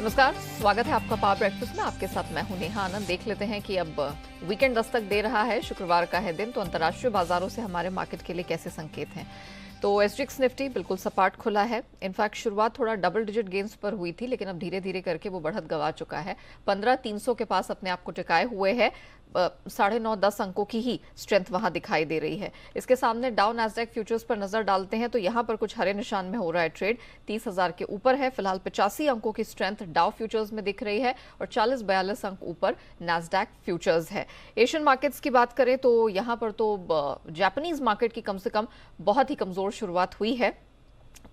नमस्कार, स्वागत है आपका पावर ब्रेकफास्ट में। आपके साथ मैं हूं नेहा आनंद। देख लेते हैं कि अब वीकेंड दस्तक दे रहा है, शुक्रवार का है दिन, तो अंतर्राष्ट्रीय बाजारों से हमारे मार्केट के लिए कैसे संकेत हैं। तो एसजीएक्स निफ्टी बिल्कुल सपाट खुला है। इनफैक्ट शुरुआत थोड़ा डबल डिजिट गेंस पर हुई थी, लेकिन अब धीरे धीरे करके वो बढ़त गंवा चुका है। 15,300 के पास अपने आप को टिकाए हुए है। 9.5-10 अंकों की ही स्ट्रेंथ वहां दिखाई दे रही है। इसके सामने डाउ नैस्डैक फ्यूचर्स पर नजर डालते हैं तो यहां पर कुछ हरे निशान में हो रहा है ट्रेड। 30,000 के ऊपर है फिलहाल। 85 अंकों की स्ट्रेंथ डाउ फ्यूचर्स में दिख रही है और 40-42 अंक ऊपर नैस्डैक फ्यूचर्स है। एशियन मार्केट्स की बात करें तो यहां पर तो जापानीज मार्केट की कम से कम बहुत ही कमजोर शुरुआत हुई है।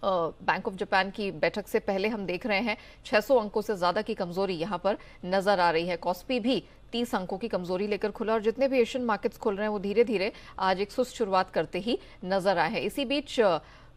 बैंक ऑफ जापान की बैठक से पहले हम देख रहे हैं 600 अंकों से ज्यादा की कमजोरी यहां पर नजर आ रही है। कॉस्पी भी 30 अंकों की कमजोरी लेकर खुला और जितने भी एशियन मार्केट्स खुल रहे हैं वो धीरे धीरे आज एक सुस्त शुरुआत करते ही नजर आए हैं। इसी बीच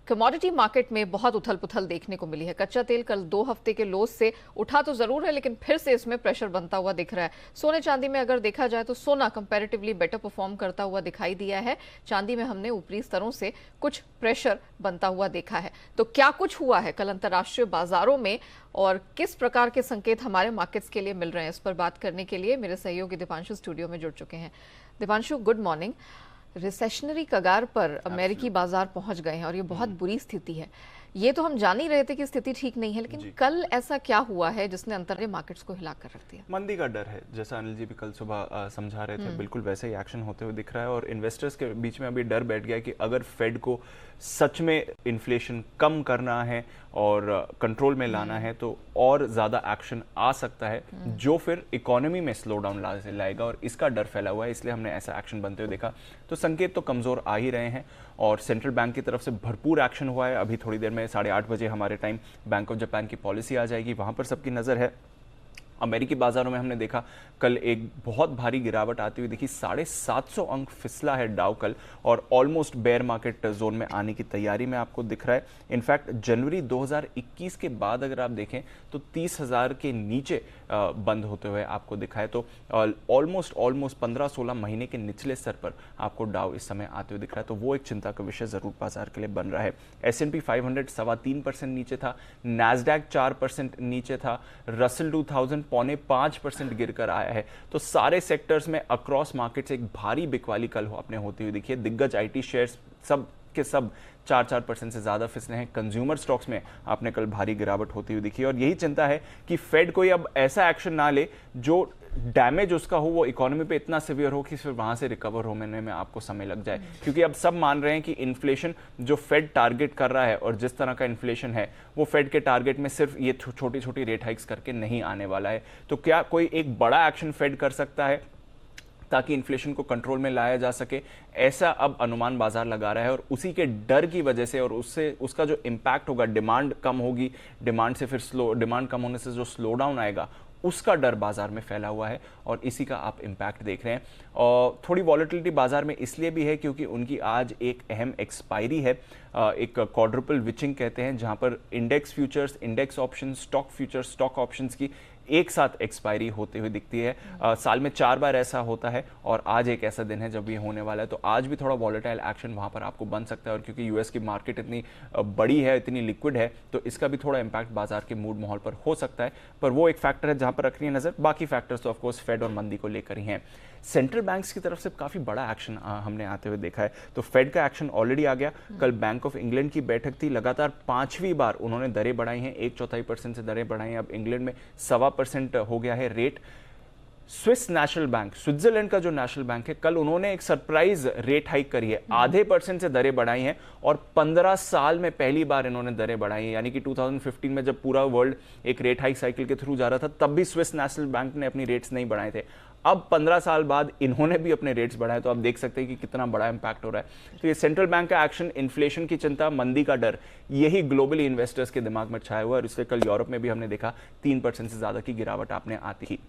कमोडिटी मार्केट में बहुत उथल पुथल देखने को मिली है। कच्चा तेल कल 2 हफ्ते के लोस से उठा तो जरूर है, लेकिन फिर से इसमें प्रेशर बनता हुआ दिख रहा है। सोने चांदी में अगर देखा जाए तो सोना कंपैरेटिवली बेटर परफॉर्म करता हुआ दिखाई दिया है। चांदी में हमने ऊपरी स्तरों से कुछ प्रेशर बनता हुआ देखा है। तो क्या कुछ हुआ है कल अंतर्राष्ट्रीय बाजारों में और किस प्रकार के संकेत हमारे मार्केट्स के लिए मिल रहे हैं, इस पर बात करने के लिए मेरे सहयोगी दीपांशु स्टूडियो में जुड़ चुके हैं। Deepanshu, good morning. रिसेशनरी कगार पर अमेरिकी बाजार पहुंच गए हैं और ये बहुत बुरी स्थिति है। ये तो हम जान ही रहे थे कि स्थिति ठीक नहीं है, लेकिन कल ऐसा क्या हुआ है जिसने अंतरराष्ट्रीय मार्केट्स को हिला कर रख दिया? मंदी का डर है, जैसा अनिल जी भी कल सुबह समझा रहे थे, बिल्कुल वैसे ही एक्शन होते हुए दिख रहा है। और इन्वेस्टर्स के बीच में अभी डर बैठ गया कि अगर फेड को सच में इन्फ्लेशन कम करना है और कंट्रोल में लाना है तो और ज्यादा एक्शन आ सकता है, जो फिर इकोनॉमी में स्लो डाउन लाएगा, और इसका डर फैला हुआ है। इसलिए हमने ऐसा एक्शन बनते हुए देखा। तो संकेत तो कमजोर आ ही रहे हैं और सेंट्रल बैंक की तरफ से भरपूर एक्शन हुआ है। अभी थोड़ी देर में 8:30 बजे हमारे टाइम बैंक ऑफ जापान की पॉलिसी आ जाएगी, वहां पर सबकी नजर है। अमेरिकी बाजारों में हमने देखा कल एक बहुत भारी गिरावट आती हुई दिखी। 750 अंक फिसला है डाउ कल और ऑलमोस्ट बेयर मार्केट जोन में आने की तैयारी में आपको दिख रहा है। इनफैक्ट जनवरी 2021 के बाद अगर आप देखें तो 30,000 के नीचे बंद होते हुए आपको दिखा है। तो ऑलमोस्ट 15-16 महीने के निचले स्तर पर आपको डाउ इस समय आते हुए दिख रहा है। तो वो एक चिंता का विषय जरूर बाजार के लिए बन रहा है। S&P 500 3.25% नीचे था, नैस्डैक 4% नीचे था, रसल 2000 5.5% गिरकर आया है। तो सारे सेक्टर्स में अक्रॉस मार्केट्स एक भारी बिकवाली कल आपने होती हुई दिखी है। दिग्गज आईटी शेयर्स सब के सब 4% से ज्यादा फिसले हैं। कंज्यूमर स्टॉक्स में आपने कल भारी गिरावट होती हुई दिखी और यही चिंता है कि फेड कोई अब ऐसा एक्शन ना ले जो डैमेज उसका हो वो इकोनॉमी पे इतना सिवियर हो कि फिर वहां से रिकवर होने में आपको समय लग जाए। क्योंकि अब सब मान रहे हैं कि इन्फ्लेशन जो फेड टारगेट कर रहा है और जिस तरह का इन्फ्लेशन है वो फेड के टारगेट में सिर्फ ये छोटी छोटी रेट हाइक्स करके नहीं आने वाला है। तो क्या कोई एक बड़ा एक्शन फेड कर सकता है ताकि इन्फ्लेशन को कंट्रोल में लाया जा सके, ऐसा अब अनुमान बाजार लगा रहा है। और उसी के डर की वजह से और उससे उसका जो इम्पैक्ट होगा, डिमांड कम होगी, डिमांड से फिर डिमांड कम होने से जो स्लो डाउन आएगा उसका डर बाजार में फैला हुआ है और इसी का आप इम्पैक्ट देख रहे हैं। और थोड़ी वॉलेटिलिटी बाजार में इसलिए भी है क्योंकि उनकी आज एक अहम एक्सपायरी है, एक क्वाड्रुपल विचिंग कहते हैं, जहां पर index futures, index option, stock futures, stock options की एक साथ एक्सपायरी होती हुई दिखती है। साल में 4 बार ऐसा होता है और आज एक ऐसा दिन है जब ये होने वाला है। तो आज भी थोड़ा वॉलेटाइल एक्शन वहां पर आपको बन सकता है और क्योंकि यूएस की मार्केट इतनी बड़ी है, इतनी लिक्विड है, तो इसका भी थोड़ा इंपैक्ट बाजार के मूड माहौल पर हो सकता है। पर वो एक फैक्टर है जहां पर रखनी है नजर। बाकी फैक्टर्स तो ऑफकोर्स फेड और मंदी को लेकर ही हैं। सेंट्रल बैंक्स की तरफ से काफी बड़ा एक्शन हमने आते हुए देखा है। तो फेड का एक्शन ऑलरेडी आ गया। कल बैंक ऑफ इंग्लैंड की बैठक थी, लगातार 5वीं बार उन्होंने दरें बढ़ाई हैं, 1/4% से दरें बढ़ाई हैं। अब इंग्लैंड में 1.25% हो गया है rate. Swiss national bank, Switzerland का जो नेशनल बैंक है, कल उन्होंने एक सरप्राइज रेट हाइक करी है, 0.5% से दरें बढ़ाई हैं और 15 साल में पहली बार इन्होंने दरें बढ़ाई हैं। यानी कि 2015 में जब पूरा वर्ल्ड एक रेट हाइक साइकिल के थ्रू जा रहा था तब भी स्विस नेशनल बैंक ने अपनी रेट्स नहीं बढ़ाए थे। अब 15 साल बाद इन्होंने भी अपने रेट्स बढ़ाए, तो आप देख सकते हैं कि कितना बड़ा इंपैक्ट हो रहा है। तो ये सेंट्रल बैंक का एक्शन, इन्फ्लेशन की चिंता, मंदी का डर, यही ग्लोबली इन्वेस्टर्स के दिमाग में छाया हुआ है और इसलिए कल यूरोप में भी हमने देखा 3% से ज्यादा की गिरावट आपने आती ही।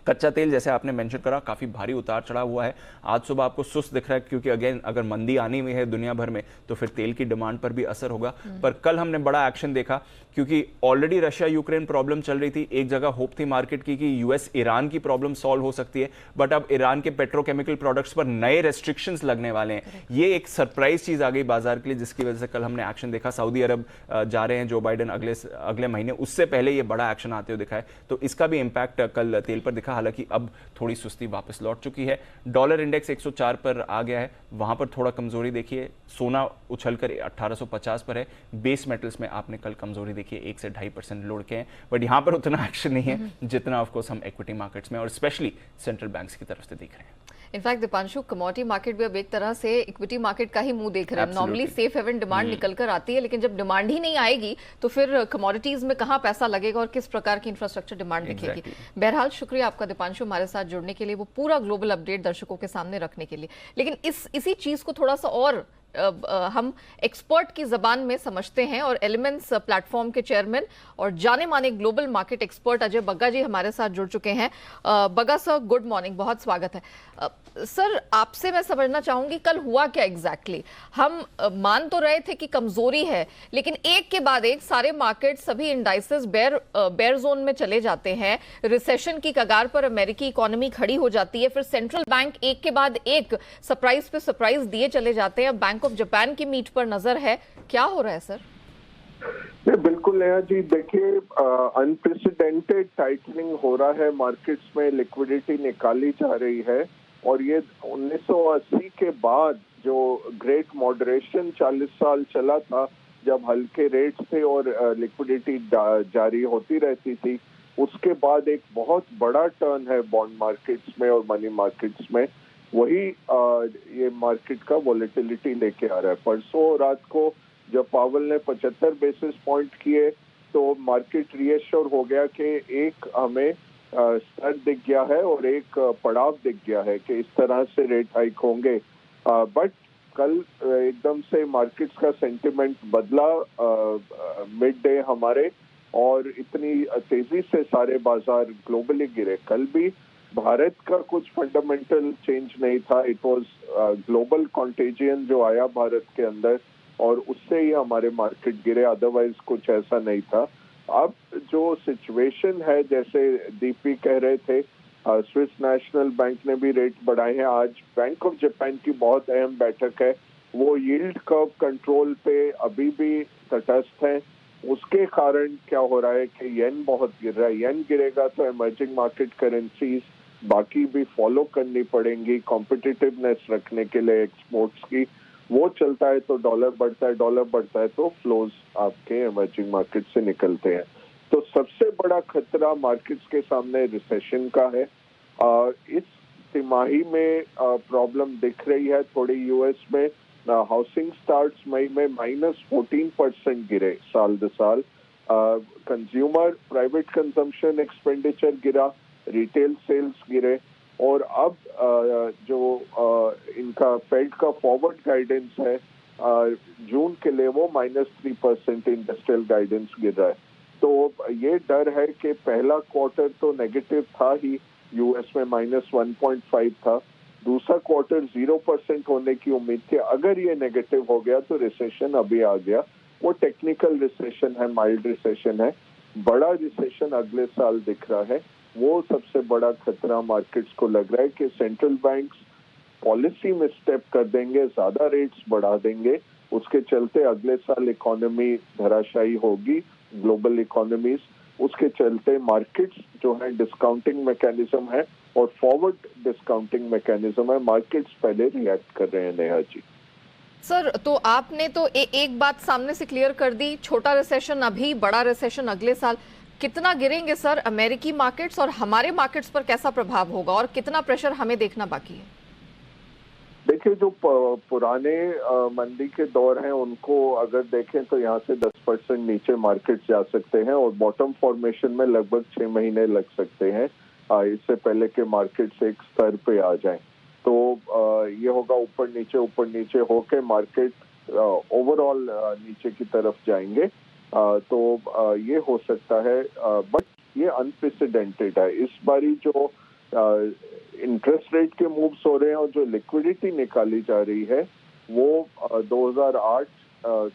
कच्चा तेल जैसे आपने मेंशन करा काफ़ी भारी उतार चढ़ाव हुआ है। आज सुबह आपको सुस्त दिख रहा है क्योंकि अगेन अगर मंदी आनी हुई है दुनिया भर में तो फिर तेल की डिमांड पर भी असर होगा। पर कल हमने बड़ा एक्शन देखा क्योंकि ऑलरेडी रशिया यूक्रेन प्रॉब्लम चल रही थी। एक जगह होप थी मार्केट की कि यूएस ईरान की प्रॉब्लम सॉल्व हो सकती है, बट अब ईरान के पेट्रोकेमिकल प्रोडक्ट्स पर नए रेस्ट्रिक्शंस लगने वाले हैं। ये एक सरप्राइज चीज आ गई बाजार के लिए, जिसकी वजह से कल हमने एक्शन देखा। सऊदी अरब जा रहे हैं जो बाइडेन अगले महीने, उससे पहले ये बड़ा एक्शन आते हुए दिखा है, तो इसका भी इंपैक्ट कल तेल पर दिखा। हालांकि अब थोड़ी सुस्ती वापस लौट चुकी है। डॉलर इंडेक्स 104 पर आ गया है, वहां पर थोड़ा कमजोरी देखिए। सोना उछलकर 1850 पर है। बेस मेटल्स में आपने कल कमजोरी देखी है, 1 से 2.5% लुढ़ के हैं, बट यहां पर उतना एक्शन नहीं है जितना ऑफकोर्स हम इक्विटी मार्केट्स में और स्पेशली सेंट्रल बैंक्स की तरफ से देख रहे हैं। इनफैक्ट दीपांशु, कमोडिटी मार्केट भी अब एक तरह से इक्विटी मार्केट का ही मुंह देख रहे हैं। नॉर्मली सेफ हेवन डिमांड निकल कर आती है, लेकिन जब डिमांड ही नहीं आएगी तो फिर कमोडिटीज में कहां पैसा लगेगा और किस प्रकार की इंफ्रास्ट्रक्चर डिमांड दिखेगी। बहरहाल शुक्रिया आपका दीपांशु, हमारे साथ जुड़ने के लिए, वो पूरा ग्लोबल अपडेट दर्शकों के सामने रखने के लिए। लेकिन इसी चीज को थोड़ा सा और हम एक्सपर्ट की जबान में समझते हैं, और एलिमेंट्स प्लेटफॉर्म के चेयरमैन और जाने माने global market expert Ajay Bagga ji हमारे साथ जुड़ चुके हैं। बग्गा सर, गुड मॉर्निंग, बहुत स्वागत है। सर, आपसे मैं समझना चाहूंगी कल हुआ क्या एग्जैक्टली। हम मान तो रहे थे कि कमजोरी है, लेकिन एक के बाद एक सारे मार्केट, सभी इंडाइसेस बेयर जोन में चले जाते हैं। रिसेशन की कगार पर अमेरिकी इकोनॉमी खड़ी हो जाती है, फिर सेंट्रल बैंक एक के बाद एक सरप्राइज पे सरप्राइज दिए चले जाते हैं। बैंक ऑफ जापान की मीट पर नजर है, क्या हो रहा है सर? बिल्कुल नेहा जी, देखिए अनप्रेसिडेंटेड टाइटनिंग हो रहा है मार्केट्स में, लिक्विडिटी निकाली जा रही है, और ये 1980 के बाद जो ग्रेट मॉडरेशन 40 साल चला था, जब हल्के रेट्स थे और लिक्विडिटी जारी होती रहती थी, उसके बाद एक बहुत बड़ा टर्न है बॉन्ड मार्केट्स में और मनी मार्केट्स में। वही ये मार्केट का वॉलेटिलिटी लेके आ रहा है। परसों रात को जब पावेल ने 75 बेसिस पॉइंट किए तो मार्केट रीएश्योर हो गया कि एक हमें स्तर दिख गया है और एक पड़ाव दिख गया है कि इस तरह से रेट हाइक होंगे। बट कल एकदम से मार्केट्स का सेंटिमेंट बदला मिड डे हमारे, और इतनी तेजी से सारे बाजार ग्लोबली गिरे। कल भी भारत का कुछ फंडामेंटल चेंज नहीं था, इट वाज ग्लोबल कॉन्टेजियन जो आया भारत के अंदर, और उससे ही हमारे मार्केट गिरे, अदरवाइज कुछ ऐसा नहीं था। अब जो सिचुएशन है, जैसे दीपी कह रहे थे, स्विस नेशनल बैंक ने भी रेट बढ़ाए हैं। आज बैंक ऑफ जापान की बहुत अहम बैठक है, वो यील्ड कर्व कंट्रोल पे अभी भी तटस्थ है। उसके कारण क्या हो रहा है कि येन बहुत गिर रहा है। येन गिरेगा तो इमर्जिंग मार्केट करेंसीज बाकी भी फॉलो करनी पड़ेंगी कॉम्पिटिटिवनेस रखने के लिए एक्सपोर्ट्स की। वो चलता है तो डॉलर बढ़ता है, डॉलर बढ़ता है तो फ्लोज आपके इमर्जिंग मार्केट से निकलते हैं। तो सबसे बड़ा खतरा मार्केट्स के सामने रिसेशन का है। इस तिमाही में प्रॉब्लम दिख रही है थोड़ी यूएस में। हाउसिंग स्टार्ट्स मई में -14% गिरे साल दर साल। कंज्यूमर प्राइवेट कंजम्पशन एक्सपेंडिचर गिरा, रिटेल सेल्स गिरे, और अब जो इनका फेड का फॉरवर्ड गाइडेंस है जून के लिए, वो -3% इंडस्ट्रियल गाइडेंस गिर रहा है। तो ये डर है कि पहला क्वार्टर तो नेगेटिव था ही, यूएस में -1.5 था, दूसरा क्वार्टर 0% होने की उम्मीद थी। अगर ये नेगेटिव हो गया तो रिसेशन अभी आ गया। वो टेक्निकल रिसेशन है, माइल्ड रिसेशन है। बड़ा रिसेशन अगले साल दिख रहा है। वो सबसे बड़ा खतरा मार्केट्स को लग रहा है कि सेंट्रल बैंक्स पॉलिसी में स्टेप कर देंगे, ज्यादा रेट्स बढ़ा देंगे, उसके चलते अगले साल इकोनॉमी धराशायी होगी, ग्लोबल इकोनॉमीज। उसके चलते मार्केट्स जो है डिस्काउंटिंग मैकेनिज्म है और फॉरवर्ड डिस्काउंटिंग मैकेनिज्म है, मार्केट्स पहले रिएक्ट कर रहे हैं। नेहा जी सर, तो आपने तो एक बात सामने से क्लियर कर दी, छोटा रिसेशन अभी, बड़ा रिसेशन अगले साल। कितना गिरेंगे सर अमेरिकी मार्केट्स, और हमारे मार्केट्स पर कैसा प्रभाव होगा, और कितना प्रेशर हमें देखना बाकी है? देखिए, जो पुराने मंदी के दौर हैं उनको अगर देखें तो यहाँ से 10% नीचे मार्केट जा सकते हैं, और बॉटम फॉर्मेशन में लगभग 6 महीने लग सकते हैं इससे पहले के मार्केट से एक स्तर पे आ जाएं। तो ये होगा ऊपर नीचे होके मार्केट ओवरऑल नीचे की तरफ जाएंगे। तो ये हो सकता है, बट ये अनप्रेसिडेंटेड है। इस बारी जो इंटरेस्ट रेट के मूव्स हो रहे हैं और जो लिक्विडिटी निकाली जा रही है वो 2008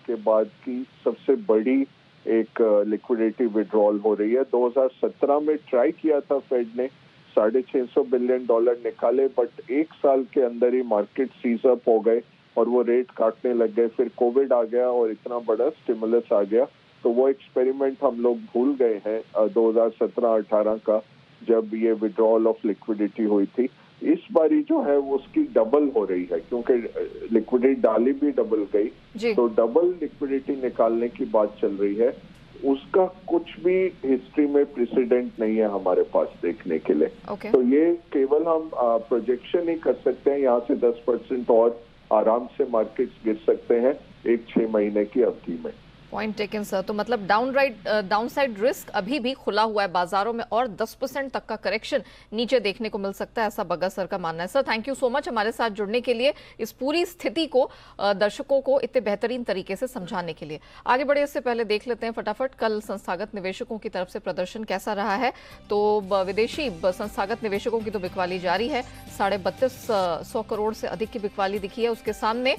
के बाद की सबसे बड़ी एक लिक्विडिटी विड्रॉल हो रही है। 2017 में ट्राई किया था फेड ने, $650 बिलियन निकाले, बट एक साल के अंदर ही मार्केट सीज अप हो गए और वो रेट काटने लग गए। फिर कोविड आ गया और इतना बड़ा स्टिमुलस आ गया, तो वो एक्सपेरिमेंट हम लोग भूल गए हैं 2017-18 का, जब ये विड्रॉल ऑफ लिक्विडिटी हुई थी। इस बारी जो है वो उसकी डबल हो रही है, क्योंकि लिक्विडिटी डाली भी डबल गई, तो डबल लिक्विडिटी निकालने की बात चल रही है। उसका कुछ भी हिस्ट्री में प्रेसिडेंट नहीं है हमारे पास देखने के लिए। तो ये केवल हम प्रोजेक्शन ही कर सकते हैं, यहाँ से 10% और आराम से मार्केट्स गिर सकते हैं एक 6 महीने की अवधि में। Point taken sir. तो मतलब डाउनसाइड रिस्क अभी भी खुला हुआ है बाजारों में और 10% तक का करेक्शन नीचे देखने को मिल सकता है, ऐसा बग्गा सर का मानना है। Sir thank you so much हमारे साथ जुड़ने के लिए, इस पूरी स्थिति को दर्शकों को इतने बेहतरीन तरीके से समझाने के लिए। आगे बढ़े इससे पहले देख लेते हैं फटाफट कल संस्थागत निवेशकों की तरफ से प्रदर्शन कैसा रहा है। तो विदेशी संस्थागत निवेशकों की तो बिकवाली जारी है, 3250 करोड़ से अधिक की बिकवाली दिखी है। उसके सामने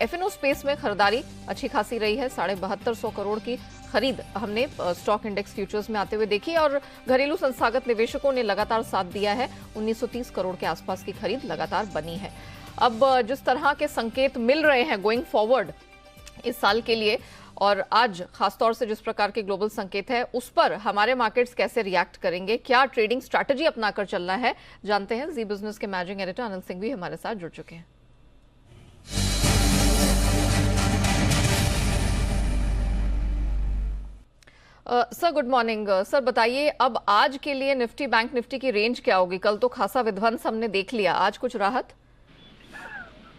F&O स्पेस में खरीदारी अच्छी खासी रही है, 7250 करोड़ की खरीद हमने स्टॉक इंडेक्स फ्यूचर्स में आते हुए देखी और घरेलू संस्थागत निवेशकों ने लगातार साथ दिया है, 1930 करोड़ के आसपास की खरीद लगातार बनी है। अब जिस तरह के संकेत मिल रहे हैं गोइंग फॉरवर्ड इस साल के लिए, और आज खासतौर से जिस प्रकार के ग्लोबल संकेत है उस पर हमारे मार्केट्स कैसे रिएक्ट करेंगे, क्या ट्रेडिंग स्ट्रैटेजी अपनाकर चलना है, जानते हैं। जी बिजनेस के मैनेजिंग एडिटर अनिल सिंह भी हमारे साथ जुड़ चुके हैं। Sir good morning. सर बताइए अब आज के लिए निफ्टी बैंक निफ्टी की रेंज क्या होगी? कल तो खासा विध्वंस हमने देख लिया, आज कुछ राहत?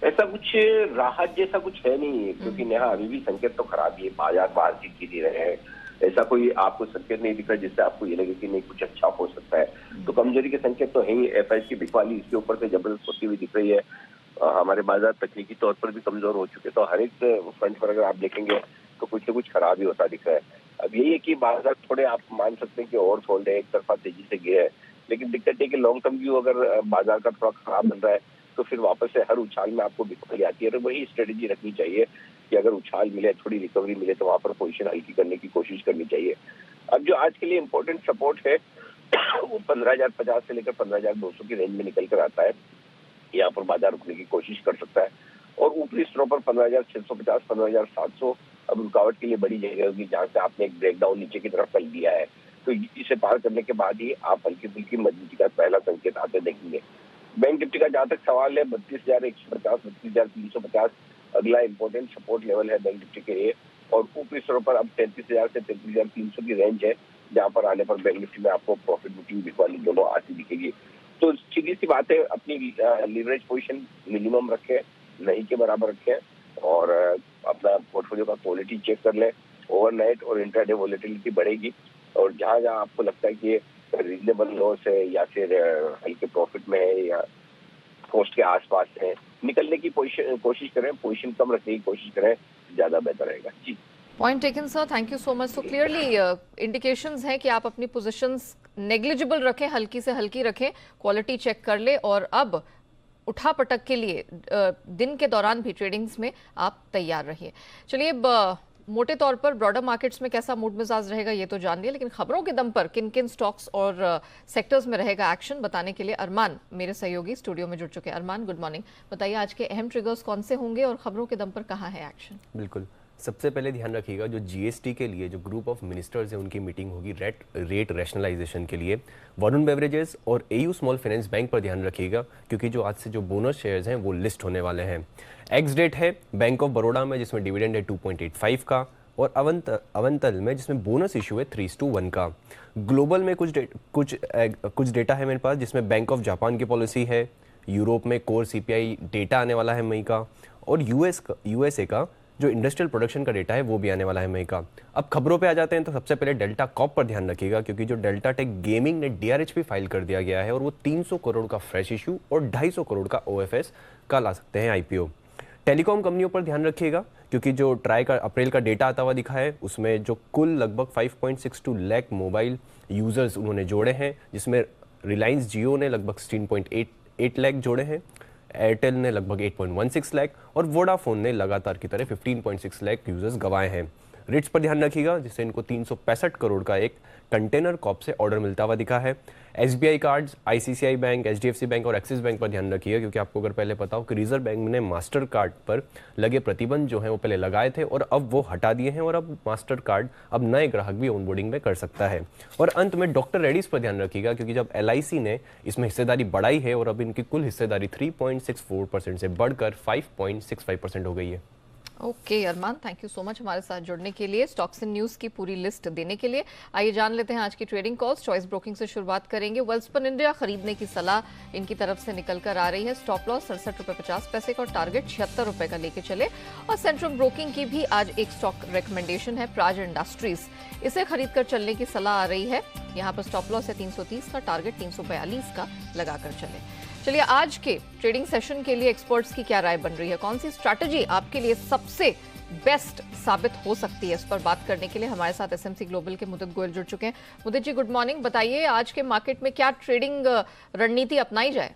ऐसा कुछ राहत जैसा कुछ है नहीं, क्योंकि नेहा अभी भी संकेत तो खराब ही है, बाजार बाहर से गिर रहे हैं। ऐसा कोई आपको संकेत नहीं दिख रहा जिससे आपको ये लगे कि नहीं कुछ अच्छा हो सकता है। तो कमजोरी के संकेत तो है ही। FIs की बिकवाली इसके ऊपर से जबरदस्त होती हुई दिख रही है। हमारे बाजार तकनीकी तौर पर भी कमजोर हो चुके, तो हर एक फ्रंट पर अगर आप देखेंगे तो कुछ न कुछ खराब ही होता दिख रहा है। अब यही है कि बाजार थोड़े आप मान सकते हैं कि ओवर सोल्ड है, एक तरफा तेजी से गिरा है, लेकिन दिक्कत है कि लॉन्ग टर्म व्यू अगर बाजार का थोड़ा खराब बन रहा है तो फिर वापस से हर उछाल में आपको बिकवाली आती है। और वही स्ट्रेटेजी रखनी चाहिए कि अगर उछाल मिले, थोड़ी रिकवरी मिले तो वहां पर पोजीशन हल्की करने की कोशिश करनी चाहिए। अब जो आज के लिए इम्पोर्टेंट सपोर्ट है वो 15,050 से लेकर 15,200 की रेंज में निकल कर आता है। यहाँ पर बाजार रुकने की कोशिश कर सकता है और ऊपरी स्तरों पर 15,650, 15,700 अब रुकावट के लिए बड़ी जगह होगी, जहां से आपने एक ब्रेकडाउन नीचे की तरफ कर दिया है। तो इसे पार करने के बाद ही आप हल्की फुल्की मजबूती का पहला संकेत आते देखेंगे। बैंक निफ्टी का जहां तक सवाल है 32,150, 32,350 अगला इंपॉर्टेंट सपोर्ट लेवल है बैंक निफ्टी के लिए, और ऊपरी स्तरों पर अब 33,000 से 33,300 की रेंज है, जहां पर आने पर बैंक निफ्टी में आपको प्रॉफिट बुकिंग बिकवाली दोनों आती दिखेगी। तो सीधी सी बात है, अपनी लीवरेज पोजीशन मिनिमम रखें, नहीं के बराबर रखें और अपना पोर्टफोलियो का क्वालिटी चेक कर लें। ओवरनाइट और इंट्राडे वोलेटिलिटी बढ़ेगी और जहां जहां आपको लगता है कि रीजनेबल लॉस है या फिर हल्के प्रॉफिट में है या कॉस्ट के आसपास है, निकलने की कोशिश करें, पोजीशन कम रखने की कोशिश करें, ज्यादा बेहतर रहेगा। जी point taken sir, thank you so much. तो क्लियरली इंडिकेशंस हैं कि आप अपनी पोजीशंस नेग्लिजिबल रखें, हल्की से हल्की रखें, क्वालिटी चेक कर ले और अब उठा पटक के लिए दिन के दौरान भी ट्रेडिंग्स में आप तैयार रहिए। चलिए मोटे तौर पर ब्रॉडर मार्केट्स में कैसा मूड मिजाज रहेगा ये तो जान लिया, लेकिन खबरों के दम पर किन किन स्टॉक्स और सेक्टर्स में रहेगा एक्शन बताने के लिए अरमान मेरे सहयोगी स्टूडियो में जुड़ चुके हैं। अरमान गुड मॉर्निंग, बताइए आज के अहम ट्रिगर्स कौन से होंगे और खबरों के दम पर कहाँ है एक्शन? बिल्कुल, सबसे पहले ध्यान रखिएगा जो GST के लिए जो ग्रुप ऑफ मिनिस्टर्स हैं उनकी मीटिंग होगी रेट रैशनलाइजेशन के लिए। वरुण बेवरेजेस और AU स्मॉल फाइनेंस बैंक पर ध्यान रखिएगा, क्योंकि जो आज से जो बोनस शेयर्स हैं वो लिस्ट होने वाले हैं। एक्स डेट है बैंक ऑफ बड़ौदा में, जिसमें डिविडेंड है 2.85 का, और अवंतल में जिसमें बोनस इशू है 3:1 का। ग्लोबल में कुछ डेटा है मेरे पास, जिसमें बैंक ऑफ जापान की पॉलिसी है, यूरोप में कोर CPI डेटा आने वाला है मई का, और USA का जो इंडस्ट्रियल प्रोडक्शन का डेटा है वो भी आने वाला है मई का। अब खबरों पे आ जाते हैं, तो सबसे पहले डेल्टा कॉप पर ध्यान रखिएगा, क्योंकि जो डेल्टा टेक गेमिंग ने DRHP फाइल कर दिया गया है और वो 300 करोड़ का फ्रेश इशू और 250 करोड़ का OFS का ला सकते हैं IPO। टेलीकॉम कंपनियों पर ध्यान रखिएगा, क्योंकि जो ट्राई का अप्रैल का डेटा आता हुआ दिखा है उसमें जो कुल लगभग 5.62 लाख मोबाइल यूजर्स उन्होंने जोड़े हैं, जिसमें रिलायंस जियो ने लगभग 16.88 लाख जोड़े हैं, एयरटेल ने लगभग 8.16 लाख और वोडाफोन ने लगातार की तरह 15.6 लाख यूजर्स गंवाए हैं। रेट्स पर ध्यान रखिएगा, जिससे इनको 365 करोड़ का एक कंटेनर कॉप से ऑर्डर मिलता हुआ दिखा है। SBI cards, ICICI bank, HDFC bank और एक्सिस बैंक पर ध्यान रखिएगा, क्योंकि आपको अगर पहले पता हो कि रिजर्व बैंक ने मास्टर कार्ड पर लगे प्रतिबंध जो है वो पहले लगाए थे और अब वो हटा दिए हैं और अब मास्टर कार्ड अब नए ग्राहक भी ऑनबोर्डिंग में कर सकता है। और अंत में डॉक्टर रेड्डीज पर ध्यान रखिएगा, क्योंकि जब LIC ने इसमें हिस्सेदारी बढ़ाई है और अब इनकी कुल हिस्सेदारी 3.64% से बढ़कर 5.65% हो गई है। Okay Arman, thank you so much हमारे साथ जुड़ने के लिए, स्टॉक्स एंड न्यूज़ की पूरी लिस्ट देने के लिए। आइए जान लेते हैं आज की ट्रेडिंग कॉल्स। चॉइस ब्रोकिंग से शुरुआत करेंगे। वेल्सपन इंडिया खरीदने की सलाह इनकी तरफ से निकल कर आ रही है। स्टॉप लॉस 67.50 का और टारगेट 76 रुपए का लेके चले। और सेंट्रम ब्रोकिंग की भी आज एक स्टॉक रिकमेंडेशन है, प्राज इंडस्ट्रीज, इसे खरीद कर चलने की सलाह आ रही है। यहाँ पर स्टॉप लॉस है 330 का, टारगेट 342 का लगाकर चले। चलिए आज के ट्रेडिंग सेशन के लिए एक्सपर्ट्स की क्या राय बन रही है, कौन सी स्ट्रैटेजी आपके लिए सबसे बेस्ट साबित हो सकती है, इस पर बात करने के लिए हमारे साथ SMC ग्लोबल के मुदित गोयल जुड़ चुके हैं। मुदित जी गुड मॉर्निंग, बताइए आज के मार्केट में क्या ट्रेडिंग रणनीति अपनाई जाए।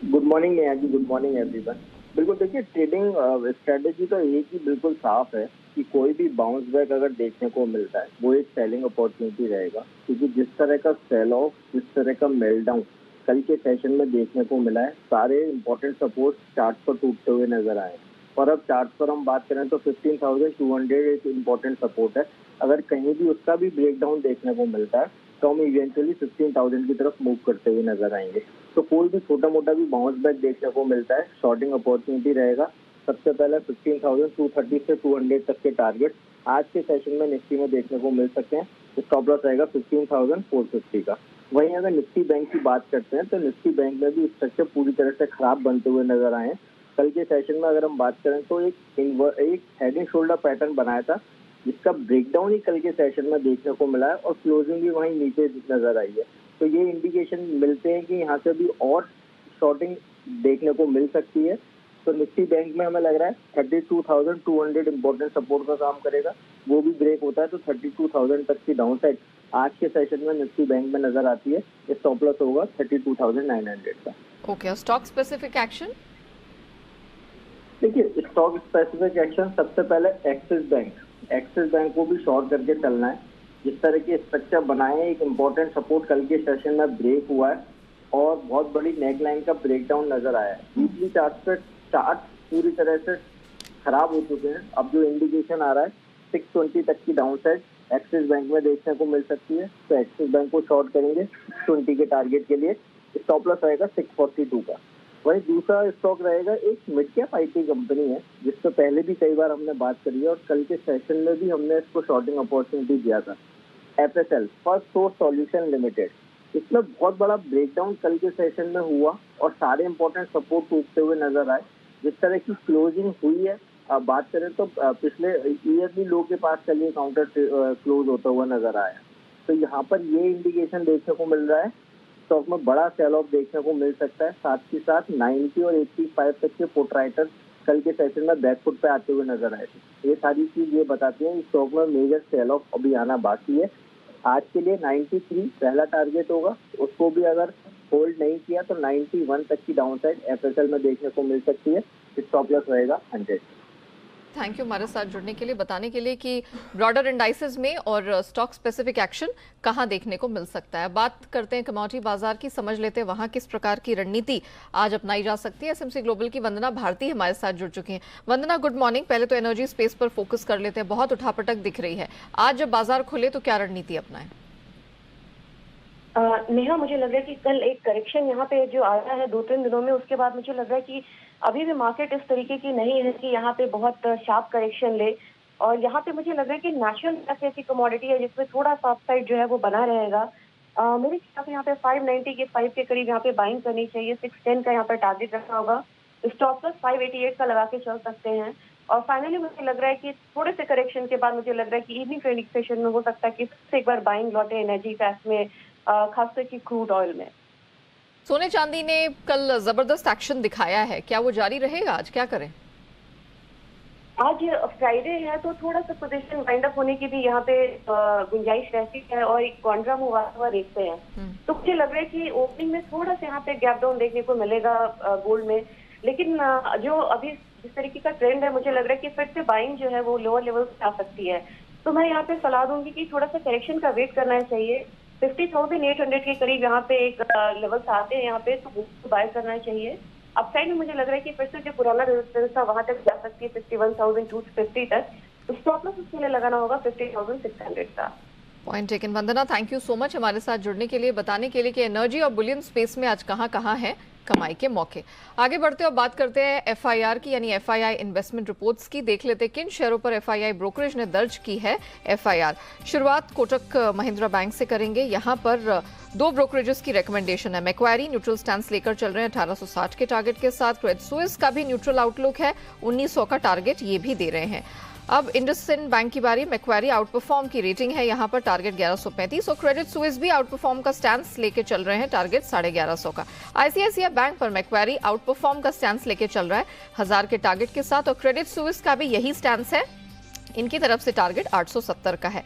Good morning Neha ji, good morning everyone. बिल्कुल देखिए, ट्रेडिंग स्ट्रेटेजी तो एक ही बिल्कुल साफ है कि कोई भी बाउंस बैक अगर देखने को मिलता है वो एक सेलिंग अपॉर्चुनिटी रहेगा, क्योंकि जिस तरह का सेल ऑफ, जिस तरह का मेल्टडाउन कल के सेशन में देखने को मिला है, सारे इंपॉर्टेंट सपोर्ट चार्ट पर टूटते हुए नजर आए। और अब चार्ट पर हम बात करें तो 15,200 एक इम्पोर्टेंट सपोर्ट है। अगर कहीं भी उसका भी ब्रेकडाउन देखने को मिलता है तो हम इवेंचुअली 15,000 की तरफ मूव करते हुए नजर आएंगे। तो कोई भी छोटा मोटा भी बाउंस बैक देखने को मिलता है, शॉर्टिंग अपॉर्चुनिटी रहेगा। सबसे पहले 15,230 से 200 तक के टारगेट आज के सेशन में निफ्टी में देखने को मिल सकते हैं। स्टॉप लॉस रहेगा 15,450 का। वहीं अगर निफ्टी बैंक की बात करते हैं तो निफ्टी बैंक में भी स्ट्रक्चर पूरी तरह से खराब बनते हुए नजर आए। कल के सेशन में अगर हम बात करें तो एक हेड एंड शोल्डर पैटर्न बनाया था, जिसका ब्रेकडाउन ही कल के सेशन में देखने को मिला है और क्लोजिंग भी वहीं नीचे नजर आई है। तो ये इंडिकेशन मिलते हैं कि यहाँ से भी और शॉर्टिंग देखने को मिल सकती है। तो निफ्टी बैंक में हमें लग रहा है 32,200 इंपॉर्टेंट सपोर्ट का काम करेगा। वो भी ब्रेक होता है तो 32,000 तक की डाउन साइड आज के सेशन में निफ्टी बैंक में नजर आती है। स्टॉप लॉस होगा 32,900 का। ओके, स्टॉक स्पेसिफिक एक्शन देखिए, स्टॉक स्पेसिफिक एक्शन सबसे पहले एक्सिस बैंक को भी शॉर्ट करके चलना है। जिस तरह के स्ट्रक्चर बनाए, एक इम्पोर्टेंट सपोर्ट कल के सेशन में ब्रेक हुआ है और बहुत बड़ी नेक लाइन का ब्रेकडाउन नजर आया है। वीकली चार्ट पर चार्ट पूरी तरह से खराब हो चुके हैं। अब जो इंडिकेशन आ रहा है 620 तक की डाउन साइड एक्सिस बैंक में देखने को मिल सकती है। तो एक्सिस बैंक को शॉर्ट करेंगे 20 के टारगेट के लिए। स्टॉप लॉस रहेगा 642 का। वहीं दूसरा स्टॉक रहेगा एक मिड कैप IT कंपनी है, जिससे पहले भी कई बार हमने बात करी है और कल के सेशन में भी हमने इसको शॉर्टिंग अपॉर्चुनिटी दिया था। FSL, first source solution limited, इसमें बहुत बड़ा ब्रेकडाउन कल के सेशन में हुआ और सारे इंपॉर्टेंट सपोर्ट टूटते हुए नजर आए। जिस तरह की क्लोजिंग हुई है, अब बात करें तो पिछले ईयरली लो के पास चलिए काउंटर क्लोज होता हुआ नजर आया। तो यहाँ पर ये इंडिकेशन देखने को मिल रहा है स्टॉक में बड़ा सेल ऑफ देखने को मिल सकता है। साथ ही साथ 90 और 85 तक के पुट राइटर कल के सेशन में बैकफुट पे आते हुए नजर आए थे। ये सारी चीज ये बताती है स्टॉक में मेजर सेल ऑफ अभी आना बाकी है। आज के लिए 93 पहला टारगेट होगा, उसको भी अगर होल्ड नहीं किया तो 91 तक की डाउन साइड FSL में देखने को मिल सकती है। स्टॉप लॉस रहेगा 100। थैंक यू हमारे साथ जुड़ने के लिए, बताने के लिए कि ब्रॉडर इंडाइसेस में और स्टॉक स्पेसिफिक एक्शन कहां देखने को मिल सकता है। बात करते हैं कमोडिटी बाजार की, समझ लेते हैं वहां किस प्रकार की रणनीति आज अपनाई जा सकती है। SMC ग्लोबल की वंदना भारती हमारे साथ जुड़ चुकी हैं। वंदना गुड मॉर्निंग। पहले तो एनर्जी स्पेस पर फोकस कर लेते हैं, बहुत उठापटक दिख रही है। आज जब बाजार खुले तो क्या रणनीति अपनाएं? नेहा, मुझे लग रहा है कि कल एक करेक्शन यहाँ पे जो आया है 2-3 दिनों में, उसके बाद मुझे लग रहा है कि अभी भी मार्केट इस तरीके की नहीं है कि यहाँ पे बहुत शार्प करेक्शन ले। और यहाँ पे मुझे लग रहा है कि नेशनल गैस ऐसी कमोडिटी है जिसमें थोड़ा सा अपसाइड जो है वो बना रहेगा। मेरे ख्याल से यहाँ पे 590 के 5 के करीब यहाँ पे बाइंग करनी चाहिए। 610 का यहाँ पर टारगेट रखा होगा। स्टॉप लॉस 588 का लगा के चल सकते हैं। और फाइनली मुझे लग रहा है कि थोड़े से करेक्शन के बाद मुझे लग रहा है कि इवनिंग ट्रेडिंग सेशन में हो सकता है कि फिर से एक बार बाइंग लौटे एनर्जी गैस में, खासकर की क्रूड ऑयल में। सोने चांदी ने कल जबरदस्त एक्शन दिखाया है, क्या वो जारी रहेगा आज, क्या करें? आज फ्राइडे है तो थोड़ा सा पोजीशन वाइंड अप होने की भी यहाँ पे गुंजाइश रहती है और एक कॉन्ट्रा मूव आता हुआ देखते हैं। तो मुझे लग रहा है कि ओपनिंग में थोड़ा सा यहाँ पे गैप डाउन देखने को मिलेगा गोल्ड में, लेकिन जो अभी जिस तरीके का ट्रेंड है मुझे लग रहा है कि फिर से बाइंग जो है वो लोअर लेवल पे आ सकती है। तो मैं यहाँ पे सलाह दूंगी कि थोड़ा सा करेक्शन का वेट करना चाहिए। 50,800 के करीब यहाँ पे एक लेवल्स आते हैं यहाँ पे, तो बाय करना चाहिए। अपसाइड में मुझे लग रहा है कि फिर से जो पुराना रेजिस्टेंस था वहां तक जा सकती है 51,250 तक, तो स्टॉप लॉस उसके लिए लगाना होगा 50,600 का। Point taken Vandana, thank you so much हमारे साथ जुड़ने के लिए, बताने के लिए कि एनर्जी और बुलियन स्पेस में आज कहां हैं कमाई के मौके। आगे बढ़ते और बात करते हैं एफआईआर की, यानी एफआईआई इन्वेस्टमेंट रिपोर्ट्स की। देख लेते हैं किन शेयरों पर एफआईआई ब्रोकरेज ने दर्ज की है एफआईआर। शुरुआत कोटक महिंद्रा बैंक से करेंगे। यहां पर दो ब्रोकरेजेस की रिकमेंडेशन है। मैक्वारी न्यूट्रल स्टैंस लेकर चल रहे हैं 1860 के टारगेट के साथ। क्रेडिट स्विस का भी न्यूट्रल आउटलुक है, 1900 का टारगेट ये भी दे रहे हैं। अब इंडसइंड बैंक की बारी। मैक्वारी आउट परफॉर्म की रेटिंग है, यहां पर टारगेट 1135 और क्रेडिट स्विस भी आउट परफॉर्म का स्टैंस लेके चल रहे हैं, टारगेट 1150 का। आईसीआईसीआई बैंक पर मैक्वारी आउट परफॉर्म का स्टैंस लेके चल रहा है 1000 के टारगेट के साथ और क्रेडिट स्विस का भी यही स्टैंस है, इनकी तरफ से टारगेट 870 का है।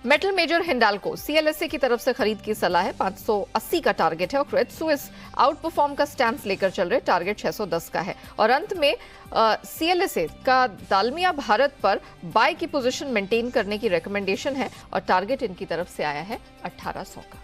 मेटल मेजर हिंडाल्को सीएलएसए की तरफ से खरीद की सलाह है, 580 का टारगेट है और क्रेडिट स्विस आउट परफॉर्म का स्टैंस लेकर चल रहे, टारगेट 610 का है। और अंत में सीएलएसए का दालमिया भारत पर बाय की पोजीशन मेंटेन करने की रिकमेंडेशन है और टारगेट इनकी तरफ से आया है 1800 का।